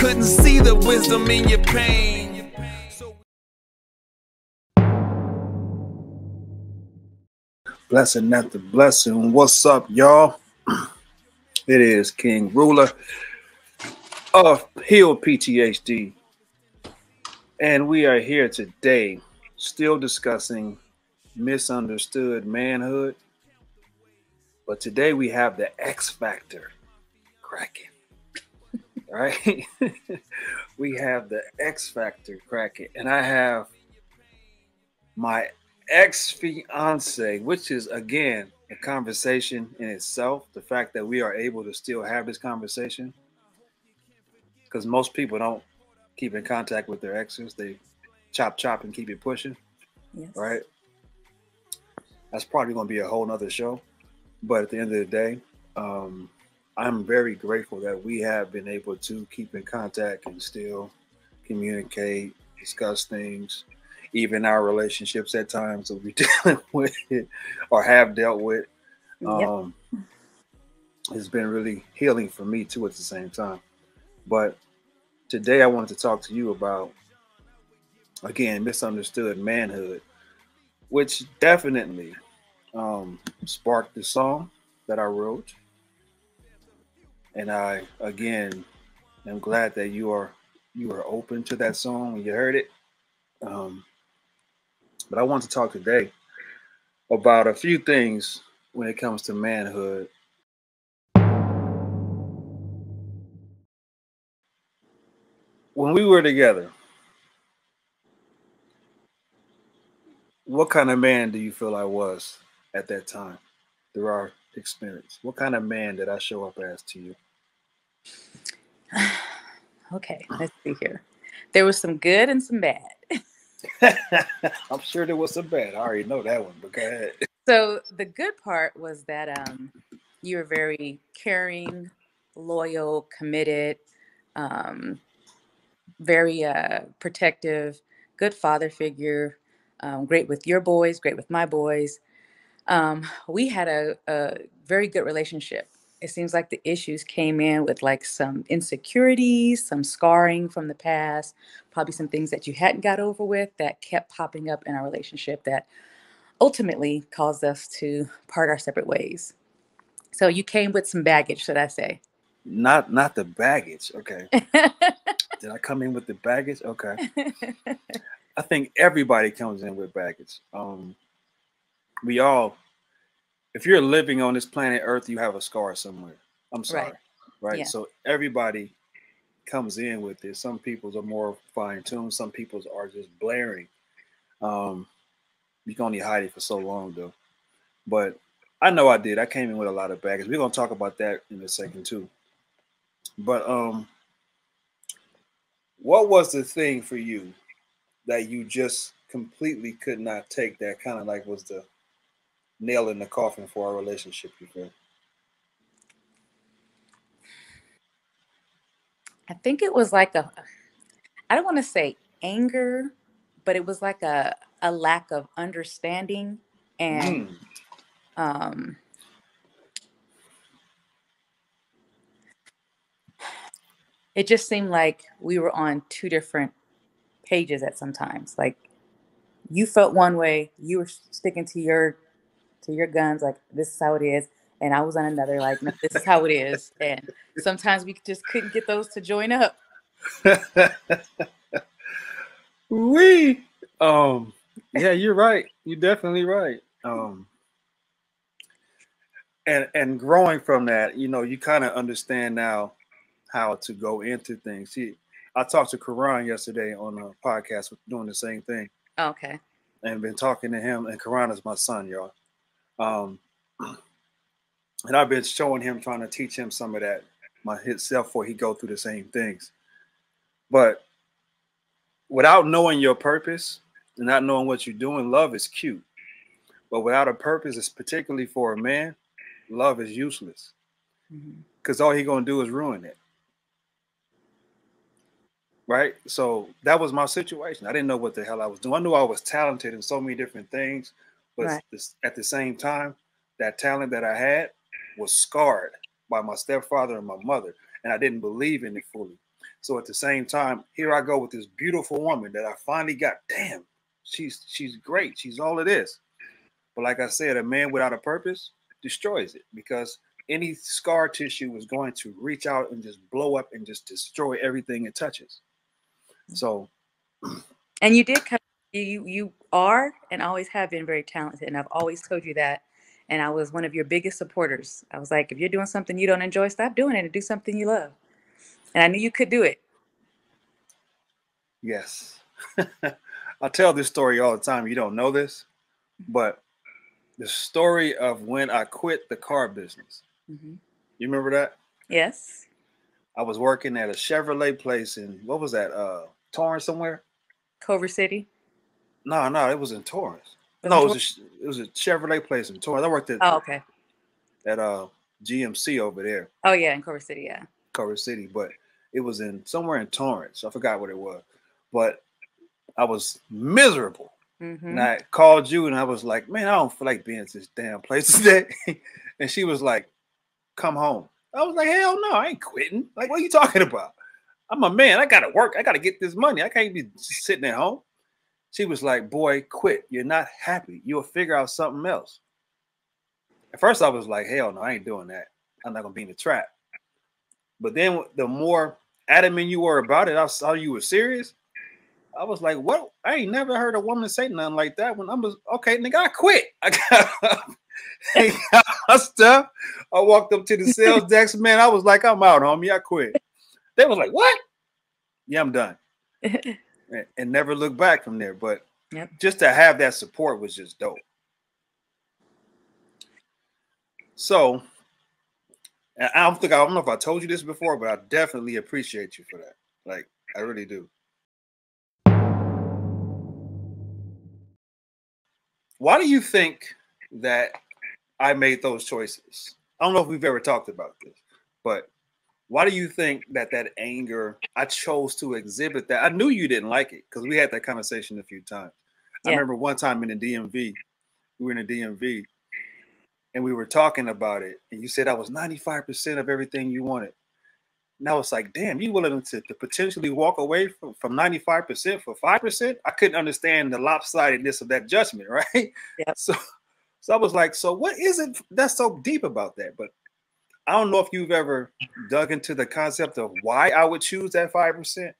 couldn't see the wisdom in your pain. Blessing after blessing. What's up, y'all? It is King Ruler of Heal PTHD. And we are here today still discussing misunderstood manhood. But today we have the X factor cracking. Right? We have the X factor cracking. And I have my ex-fiancé, which is, again, a conversation in itself. The fact that we are able to still have this conversation, because most people don't keep in contact with their exes. They chop and keep it pushing. Yes. Right? That's probably going to be a whole nother show. But at the end of the day, I'm very grateful that we have been able to keep in contact and still communicate, discuss things. Even our relationships at times that we're dealing with or have dealt with. Yep. It's been really healing for me too at the same time. But today I wanted to talk to you about, again, misunderstood manhood, which definitely sparked the song that I wrote. And I, again, am glad that you are open to that song when you heard it. But I want to talk today about a few things when it comes to manhood. When we were together, what kind of man do you feel I was at that time through our experience? What kind of man did I show up as to you? Okay, let's see here. There was some good and some bad. I'm sure there was some bad. I already know that one, but go ahead. So the good part was that you were very caring, loyal, committed, very protective, good father figure, great with your boys, great with my boys. We had a very good relationship. It seems like the issues came in with like some insecurities, some scarring from the past, probably some things that you hadn't got over with that kept popping up in our relationship that ultimately caused us to part our separate ways. So you came with some baggage, should I say? Not the baggage. Okay. Did I come in with the baggage? Okay. I think everybody comes in with baggage. We all, if you're living on this planet Earth, you have a scar somewhere. I'm sorry. Right? Yeah. So everybody comes in with this. Some people's are more fine-tuned. Some people's are just blaring. You can only hide it for so long, though. But I know I did. I came in with a lot of baggage. We're going to talk about that in a second, too. But what was the thing for you that you just completely could not take that kind of like was the nail in the coffin for our relationship, you feel? I think it was like I don't want to say anger, but it was like a lack of understanding and it just seemed like we were on two different pages at sometimes. Like you felt one way, you were sticking to your guns, like this is how it is, and I was on another, like no, this is how it is, and sometimes we just couldn't get those to join up. Yeah, you're right. You're definitely right. And growing from that, you know, you kind of understand now how to go into things. See, I talked to Karan yesterday on a podcast doing the same thing. Okay. And been talking to him, and Karan is my son, y'all. And I've been showing him, trying to teach him some of that himself before he go through the same things. But without knowing your purpose and not knowing what you're doing, love is cute. But without a purpose, it's particularly for a man, love is useless. Because all he's going to do is ruin it. Right? So that was my situation. I didn't know what the hell I was doing. I knew I was talented in so many different things. But at the same time, that talent that I had was scarred by my stepfather and my mother. And I didn't believe in it fully. So at the same time, here I go with this beautiful woman that I finally got. Damn, she's great. She's all it is. But like I said, a man without a purpose destroys it, because any scar tissue is going to reach out and just blow up and just destroy everything it touches. So, And you did come, you are and always have been very talented, and I've always told you that. And I was one of your biggest supporters. I was like, if you're doing something you don't enjoy, stop doing it and do something you love. And I knew you could do it. yes. I tell this story all the time. You don't know this, but the story of when I quit the car business. Mm-hmm. You remember that? Yes. I was working at a Chevrolet place in, what was that? Torrance somewhere? Culver City. No, it was in Torrance. Was No, it it was a Chevrolet place in Torrance. I worked Oh, okay. at GMC over there, Oh yeah, in Culver City, yeah. Culver City, but it was in somewhere in Torrance. I forgot what it was, but I was miserable. Mm-hmm. And I called you and I was like, man, I don't feel like being at this damn place today. And she was like, come home. I was like, hell no, I ain't quitting. Like, what are you talking about? I'm a man. I got to work. I got to get this money. I can't be sitting at home. She was like, boy, quit. You're not happy. You'll figure out something else. At first, I was like, hell no, I ain't doing that. I'm not going to be in the trap. But then the more adamant you were about it, I saw you were serious. I was like, what? I ain't never heard a woman say nothing like that. When I was, okay, nigga, I quit. I got my stuff. I walked up to the sales desk, man. I was like, I'm out, homie. I quit. They was like, what? Yeah, I'm done. And never looked back from there. But yep. Just to have that support was just dope. So, and I don't know if I told you this before, but I definitely appreciate you for that. Like, I really do. Why do you think that I made those choices? I don't know if we've ever talked about this, but why do you think that anger, I chose to exhibit that? I knew you didn't like it because we had that conversation a few times. Yeah. I remember one time in the DMV, we were in the DMV and we were talking about it. And you said I was 95% of everything you wanted. And I was like, damn, you willing to potentially walk away from 95% for 5%? I couldn't understand the lopsidedness of that judgment, right? Yep. So I was like, so what is it that's so deep about that? But I don't know if you've ever dug into the concept of why I would choose that 5%,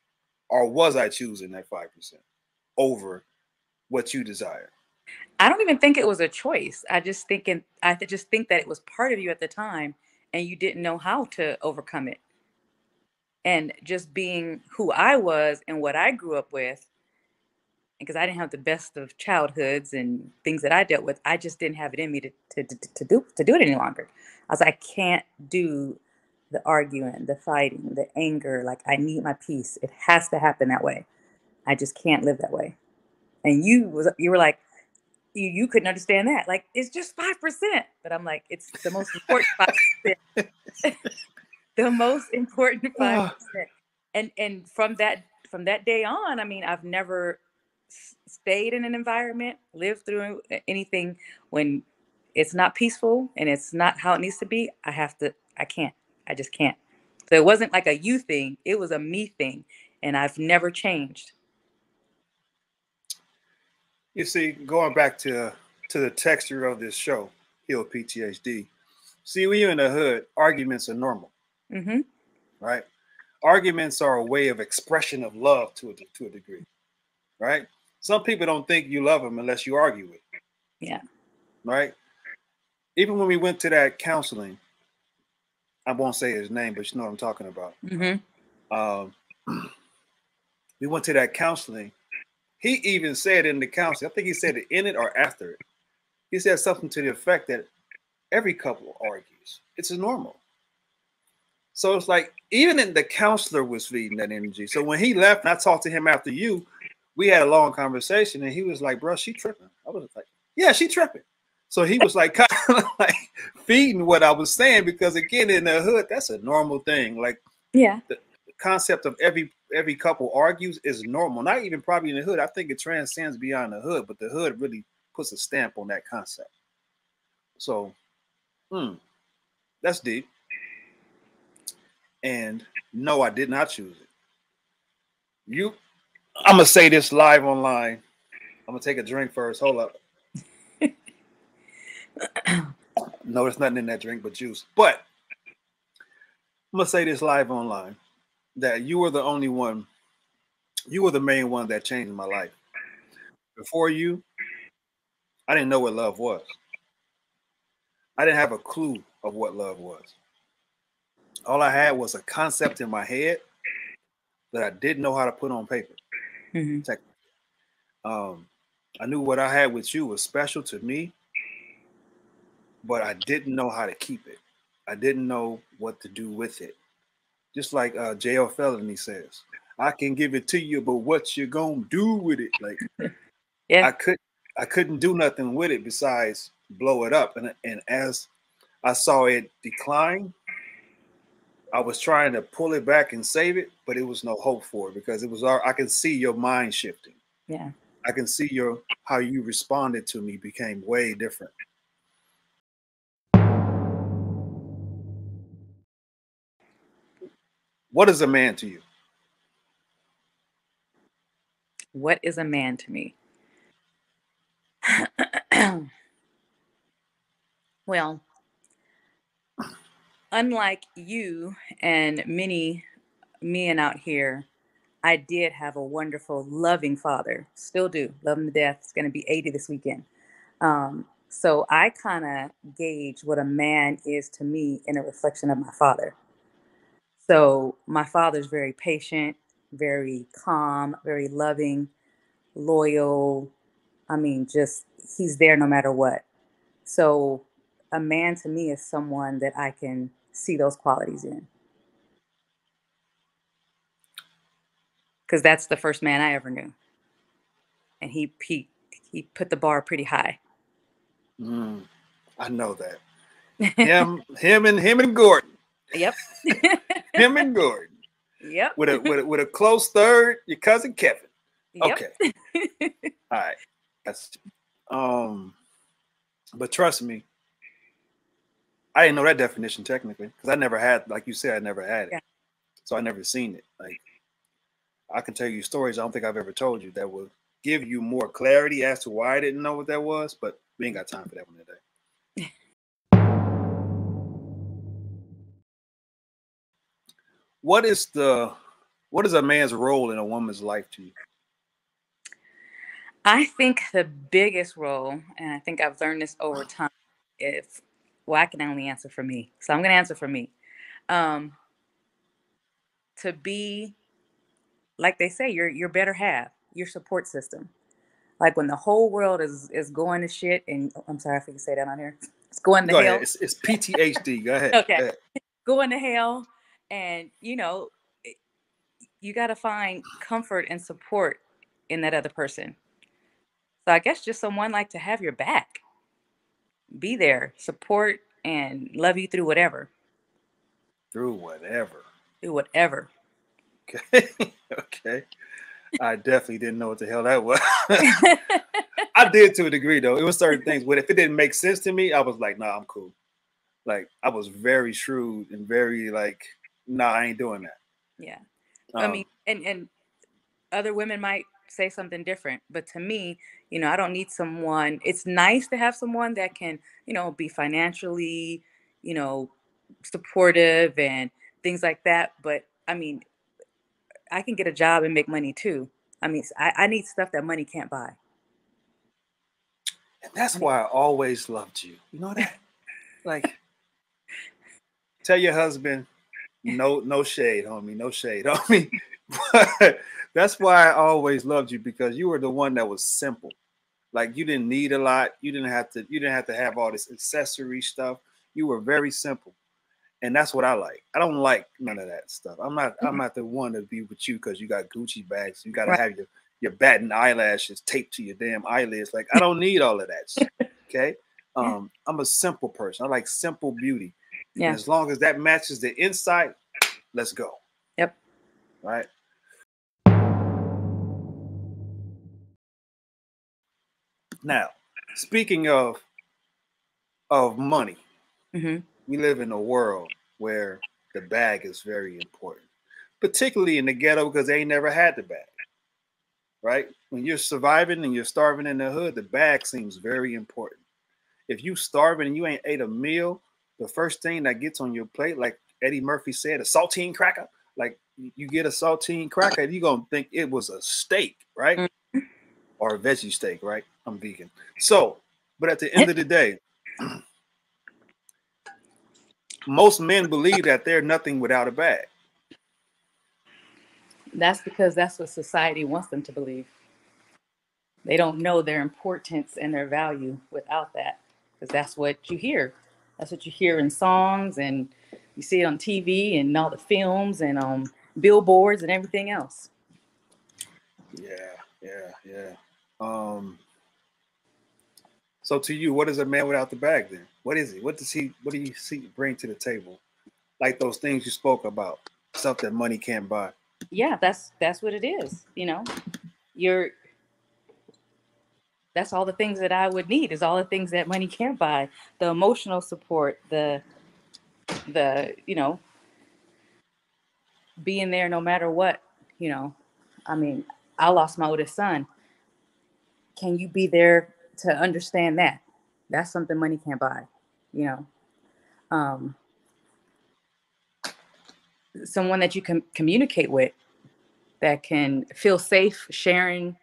or was I choosing that 5% over what you desire? I don't even think it was a choice. I just think that it was part of you at the time and you didn't know how to overcome it. And just being who I was and what I grew up with, because I didn't have the best of childhoods and things that I dealt with, I just didn't have it in me to do it any longer. I was like, I can't do the arguing, the fighting, the anger. Like, I need my peace. It has to happen that way. I just can't live that way. And you were like, you couldn't understand that. Like, it's just 5%. But I'm like, it's the most important 5%. The most important 5%. And from that day on, I mean, I've never stayed in an environment, lived through anything when it's not peaceful and it's not how it needs to be. I just can't. So it wasn't like a you thing. It was a me thing. And I've never changed. You see, going back to the texture of this show, Heal PTHD. See, when you're in the hood, arguments are normal. Mm-hmm. Right? Arguments are a way of expression of love to a degree. Right? Some people don't think you love them unless you argue with them. Yeah. Right? Even when we went to that counseling, I won't say his name, but you know what I'm talking about. Mm-hmm. We went to that counseling. He even said in the counseling, I think he said it in it or after it. He said something to the effect that every couple argues. It's normal. So it's like, even in the counselor was feeding that energy. So when he left and I talked to him after you, we had a long conversation and he was like, bro, she tripping. I was like, yeah, she tripping. So he was like, kind of like feeding what I was saying, because again, in the hood, that's a normal thing. Like, yeah, the concept of every couple argues is normal. Not even probably in the hood. I think it transcends beyond the hood, but the hood really puts a stamp on that concept. So, that's deep. And no, I did not choose it. I'm gonna say this live online. I'm gonna take a drink first. Hold up. No, there's nothing in that drink but juice. But I'm gonna say this live online that you were the only one. You were the main one that changed my life. Before you, I didn't know what love was. I didn't have a clue of what love was. All I had was a concept in my head that I didn't know how to put on paper. Mm-hmm. I knew what I had with you was special to me, but I didn't know how to keep it. I didn't know what to do with it. Just like J.L. Felony says, I can give it to you, but what you gonna do with it? Like Yeah. I couldn't do nothing with it besides blow it up. And as I saw it decline, I was trying to pull it back and save it, but it was no hope for it because it was. I can see your mind shifting. Yeah. I can see how you responded to me became way different. What is a man to you? What is a man to me? Well, unlike you and many men out here, I did have a wonderful, loving father. Still do. Love him to death. It's going to be 80 this weekend. So I kind of gauge what a man is to me in a reflection of my father. So my father's very patient, very calm, very loving, loyal. I mean, just he's there no matter what. So a man to me is someone that I can see those qualities in. Because that's the first man I ever knew. And he put the bar pretty high. I know that. Him and Gordon. Yep. Him and Gordon. Yep. With a close third, your cousin Kevin. Yep. Okay. All right. That's but trust me, I didn't know that definition technically because I never had, like you said, I never had it. Yeah. So I never seen it. Like I can tell you stories I don't think I've ever told you that will give you more clarity as to why I didn't know what that was, but we ain't got time for that one today. What is a man's role in a woman's life to you? I think the biggest role, and I think I've learned this over time, I can only answer for me. So I'm going to answer for me. To be, like they say, your better half, your support system. Like when the whole world is going to shit, and I'm sorry if I can say that on here. It's going to Go hell. ahead. It's PTHD. Go ahead. Okay. Go ahead. Going to hell. And, you got to find comfort and support in that other person. So I guess just someone like to have your back, be there, support, and love you through whatever. Through whatever. Through whatever. Okay. Okay. I definitely didn't know what the hell that was. I did to a degree though. It was certain things, but if it didn't make sense to me, I was like, nah, I'm cool. Like I was very shrewd and very like, nah, I ain't doing that. Yeah. I mean, and other women might say something different, but to me, I don't need someone. It's nice to have someone that can, be financially, supportive and things like that. But I mean, I can get a job and make money too. I mean, I need stuff that money can't buy. And that's why I always loved you. You know that? Like, tell your husband, no shade, homie, no shade, homie. But that's why I always loved you because you were the one that was simple. Like you didn't need a lot. You didn't have to have all this accessory stuff. You were very simple. And that's what I like. I don't like none of that stuff. I'm not the one to be with you because you got Gucci bags. You got to have your batten eyelashes taped to your damn eyelids. Like I don't need all of that. Okay. I'm a simple person. I like simple beauty. Yeah. And as long as that matches the inside, let's go. Yep. Right. Now, speaking of money, we live in a world where the bag is very important. particularly in the ghetto because they ain't never had the bag, right? When you're surviving and you're starving in the hood, the bag seems very important. If you starving and you ain't ate a meal, the first thing that gets on your plate, like Eddie Murphy said, a saltine cracker. Like you get a saltine cracker, you're gonna think it was a steak, right? Or a veggie steak, right? I'm vegan. So, but at the end of the day, most men believe that they're nothing without a bag. That's because that's what society wants them to believe. They don't know their importance and their value without that, because that's what you hear. That's what you hear in songs, and you see it on TV and all the films and billboards and everything else. Yeah. So to you, what is a man without the bag then? What is he? What do you see bring to the table? Like those things you spoke about, stuff that money can't buy. Yeah, that's what it is. You know, you're that's all the things that I would need, is all the things that money can't buy. The emotional support, the being there no matter what, you know. I mean, I lost my oldest son. Can you be there to understand that? That's something money can't buy, you know. Um, Someone that you can communicate with, that can feel safe sharing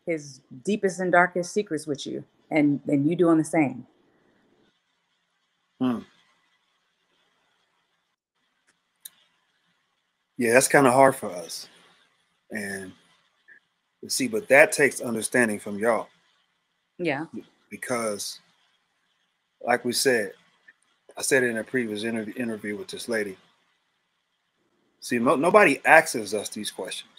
his deepest and darkest secrets with you, and you doing the same. Hmm. Yeah, that's kind of hard for us. And you see, but that takes understanding from y'all. Yeah. Because, like we said, I said it in a previous interview with this lady. See, nobody asks us these questions.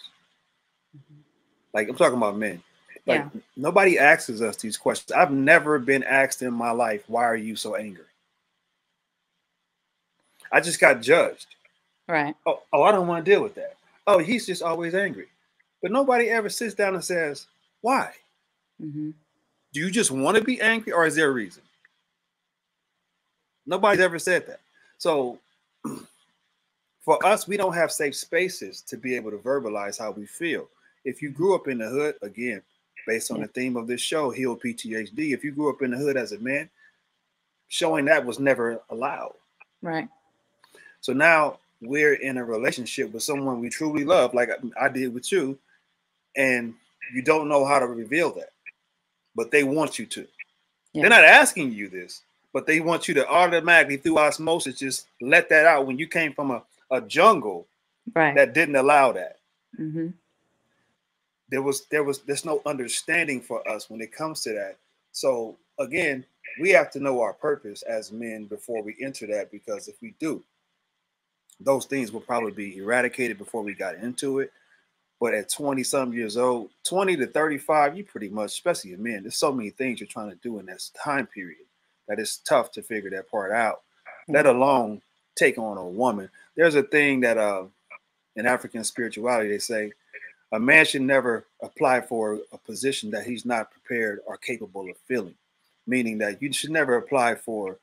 Like, I'm talking about men. Like, Yeah. nobody asks us these questions. I've never been asked in my life, why are you so angry? I just got judged. Right. Oh, I don't want to deal with that. Oh, he's just always angry. But nobody ever sits down and says, why? Mm-hmm. Do you just want to be angry, or is there a reason? Nobody's ever said that. So for us, we don't have safe spaces to be able to verbalize how we feel. If you grew up in the hood, again, based on the theme of this show, Heal PTHD, if you grew up in the hood as a man, showing that was never allowed. Right. So now we're in a relationship with someone we truly love, like I did with you, and you don't know how to reveal that, but they want you to. Yeah. They're not asking you this, but they want you to automatically, through osmosis, just let that out when you came from a jungle Right. that didn't allow that. Mm-hmm. There's no understanding for us when it comes to that. So again, we have to know our purpose as men before we enter that, because if we do, those things will probably be eradicated before we got into it. But at 20 some years old, 20 to 35, you pretty much, especially a man, there's so many things you're trying to do in this time period that it's tough to figure that part out, let alone take on a woman. There's a thing that in African spirituality, they say a man should never apply for a position that he's not prepared or capable of filling, meaning that you should never apply for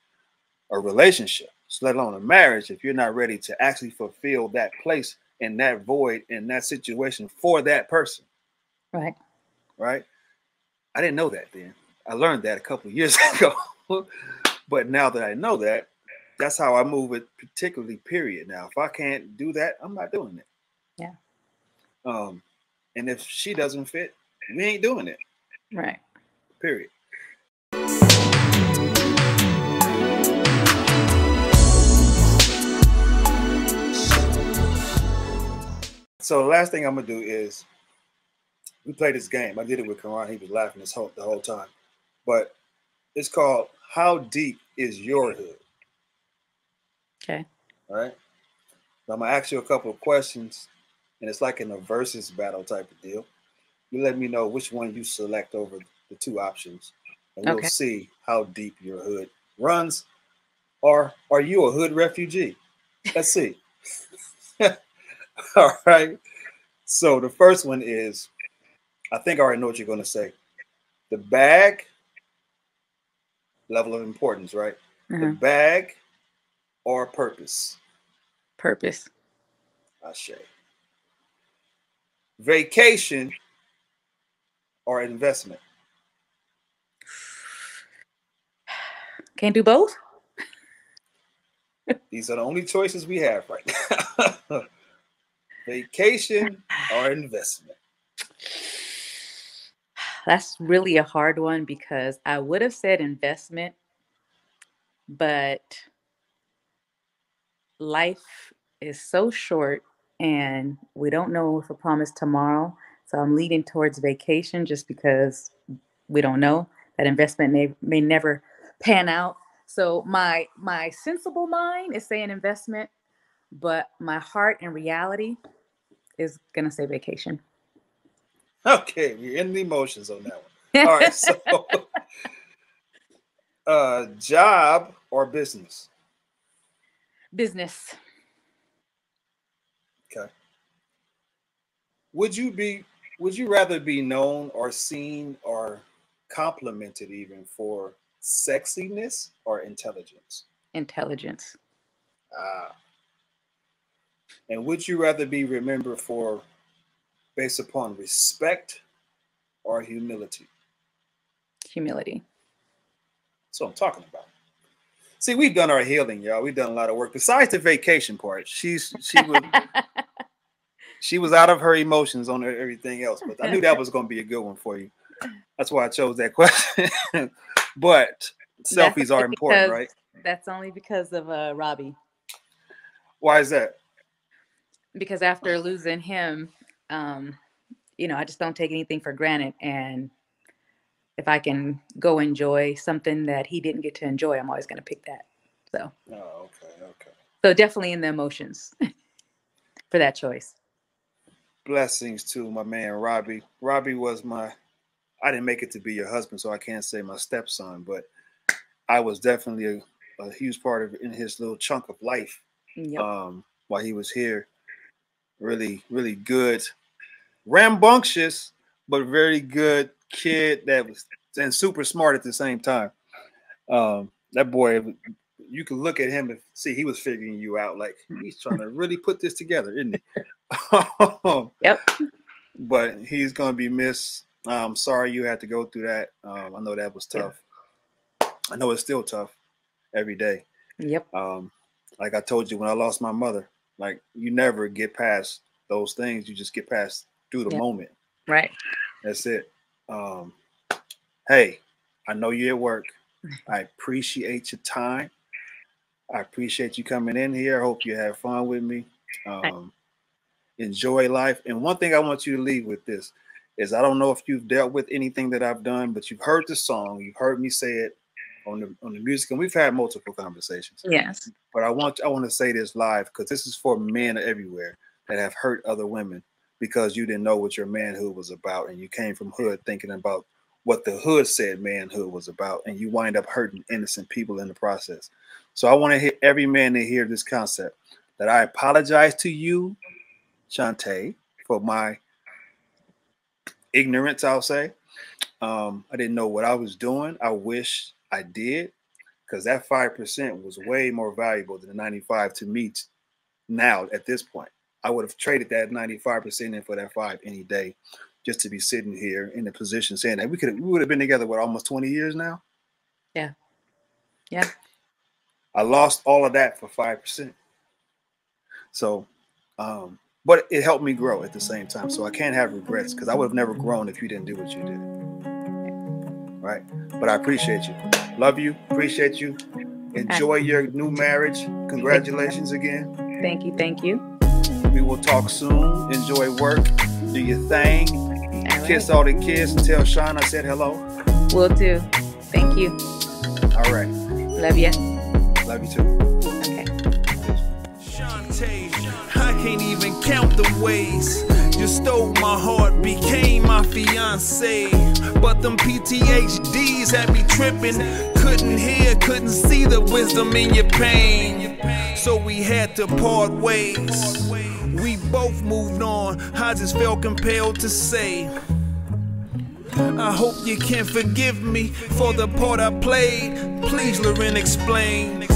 a relationship, let alone a marriage, if you're not ready to actually fulfill that place in that void, in that situation for that person. Right. Right. I didn't know that then. I learned that a couple of years ago. But now that I know that, that's how I move it, particularly, period. Now, if I can't do that, I'm not doing it. Yeah. And if she doesn't fit, we ain't doing it. Right. Period. So the last thing I'm gonna do is we play this game. I did it with Karan. He was laughing the whole time. But it's called How Deep Is Your Hood? Okay. All right. So I'm gonna ask you a couple of questions, and it's like in a versus battle type of deal. You let me know which one you select over the two options, and we'll see how deep your hood runs. Or are you a hood refugee? Let's see. All right. So the first one is, I think I already know what you're going to say. The bag, level of importance, right? The bag or purpose? Purpose. Ashe. Vacation or investment? Can't do both? These are the only choices we have right now. Vacation or investment? That's really a hard one because I would have said investment, but life is so short and we don't know if I promise tomorrow. So I'm leaning towards vacation just because we don't know. That investment may never pan out. So my sensible mind is saying investment, but my heart and reality is gonna say vacation. Okay, we're in the emotions on that one. All right, so job or business? Business. Okay. Would you rather be known or seen or complimented even for sexiness or intelligence? Intelligence. Ah. And would you rather be remembered for based upon respect or humility? Humility. That's what I'm talking about. See, we've done our healing, y'all. We've done a lot of work. Besides the vacation part, she was out of her emotions on everything else. But I knew that was going to be a good one for you. That's why I chose that question. But selfies are important, right? That's only because of Robbie. Why is that? Because after losing him, I just don't take anything for granted. And if I can go enjoy something that he didn't get to enjoy, I'm always going to pick that. So. Oh, okay. So definitely in the emotions for that choice. Blessings to my man Robbie. Robbie was I didn't make it to be your husband, so I can't say my stepson, but I was definitely a huge part of in his little chunk of life. Yep. While he was here. Really, really good, rambunctious, but very good kid that was and super smart at the same time. That boy, you can look at him and see he was figuring you out. Like he's trying to really put this together, isn't he? Yep. But he's gonna be missed. I'm sorry you had to go through that. I know that was tough. I know it's still tough every day. Yep. Like I told you when I lost my mother, like you never get past those things. You just get past through the moment. Right. That's it. Hey, I know you're at work. I appreciate your time. I appreciate you coming in here. I hope you have fun with me. Enjoy life. And one thing I want you to leave with this is I don't know if you've dealt with anything that I've done, but you've heard the song. You've heard me say it on the music, and we've had multiple conversations. Yes. But I want to say this live because this is for men everywhere that have hurt other women because you didn't know what your manhood was about, and you came from hood thinking about what the hood said manhood was about, and you wind up hurting innocent people in the process. So I want to hit every man to hear this concept that I apologize to you, Shantae, for my ignorance, I'll say. I didn't know what I was doing. I wish I did, because that 5% was way more valuable than the 95 to me now at this point. I would have traded that 95% in for that 5 any day just to be sitting here in a position saying that we would have been together with almost 20 years now. Yeah. Yeah. I lost all of that for 5%. So, but it helped me grow at the same time. So I can't have regrets because I would have never grown if you didn't do what you did. Right. But I appreciate you. Love you. Appreciate you. Enjoy your new marriage. Congratulations again. Thank you. Thank you. We will talk soon. Enjoy work. Do your thing. All Kiss right. all the kids and tell Sean I said hello. Will do. Thank you. All right. Love you. Love you too. Okay. Shantae, I can't even count the ways you stole my heart, became my fiancé. But them PTHDs had me tripping. Couldn't hear, couldn't see the wisdom in your pain. So we had to part ways. We both moved on. I just felt compelled to say, I hope you can forgive me for the part I played. Please, Lauren, explain.